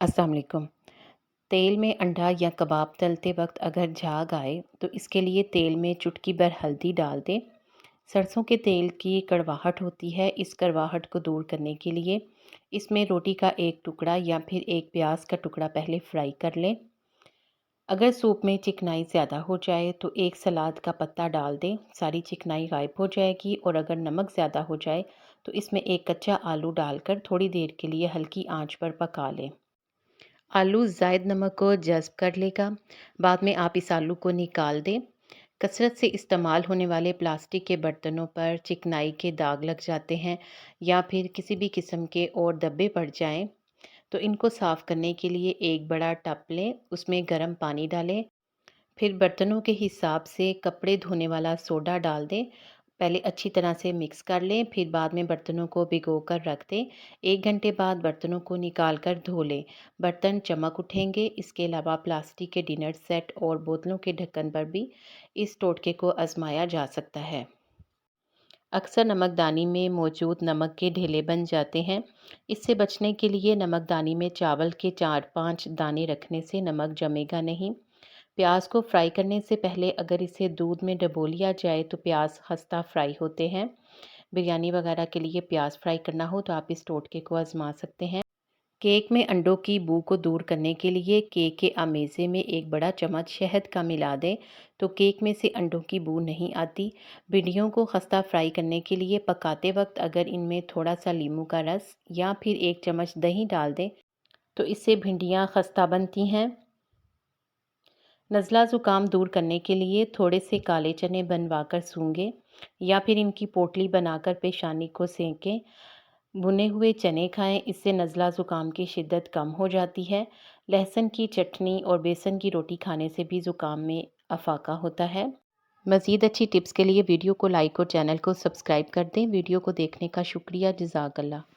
अस्सलाम वालेकुम। तेल में अंडा या कबाब तलते वक्त अगर झाग आए तो इसके लिए तेल में चुटकी भर हल्दी डाल दें। सरसों के तेल की कड़वाहट होती है, इस कड़वाहट को दूर करने के लिए इसमें रोटी का एक टुकड़ा या फिर एक प्याज का टुकड़ा पहले फ्राई कर लें। अगर सूप में चिकनाई ज़्यादा हो जाए तो एक सलाद का पत्ता डाल दें, सारी चिकनाई गायब हो जाएगी। और अगर नमक ज़्यादा हो जाए तो इसमें एक कच्चा आलू डालकर थोड़ी देर के लिए हल्की आंच पर पका लें। आलू ज़ायद नमक को जज़्ब कर लेगा। बाद में आप इस आलू को निकाल दें। कसरत से इस्तेमाल होने वाले प्लास्टिक के बर्तनों पर चिकनाई के दाग लग जाते हैं या फिर किसी भी किस्म के और धब्बे पड़ जाएं, तो इनको साफ़ करने के लिए एक बड़ा टब लें, उसमें गर्म पानी डालें। फिर बर्तनों के हिसाब से कपड़े धोने वाला सोडा डाल दें। पहले अच्छी तरह से मिक्स कर लें, फिर बाद में बर्तनों को भिगो कर रख दें। 1 घंटे बाद बर्तनों को निकाल कर धो लें। बर्तन चमक उठेंगे। इसके अलावा प्लास्टिक के डिनर सेट और बोतलों के ढक्कन पर भी इस टोटके को आजमाया जा सकता है। अक्सर नमकदानी में मौजूद नमक के ढेले बन जाते हैं। इससे बचने के लिए नमकदानी में चावल के 4-5 दाने रखने से नमक जमेगा नहीं। प्याज को फ्राई करने से पहले अगर इसे दूध में डबो लिया जाए तो प्याज खस्ता फ्राई होते हैं। बिरयानी वगैरह के लिए प्याज फ्राई करना हो तो आप इस टोटके को आजमा सकते हैं। केक में अंडों की बू को दूर करने के लिए केक के आमेज़े में एक बड़ा चम्मच शहद का मिला दें, तो केक में से अंडों की बू नहीं आती। भिंडियों को खस्ता फ्राई करने के लिए पकाते वक्त अगर इनमें थोड़ा सा नींबू का रस या फिर 1 चम्मच दही डाल दें तो इससे भिंडियाँ खस्ता बनती हैं। नज़ला ज़ुकाम दूर करने के लिए थोड़े से काले चने बनवाकर सूंघें या फिर इनकी पोटली बनाकर पेशानी को सेंकें। भुने हुए चने खाएं, इससे नज़ला ज़ुकाम की शिद्दत कम हो जाती है। लहसुन की चटनी और बेसन की रोटी खाने से भी ज़ुकाम में अफाका होता है। मज़ीद अच्छी टिप्स के लिए वीडियो को लाइक और चैनल को सब्सक्राइब कर दें। वीडियो को देखने का शुक्रिया। जज़ाकल्लाह।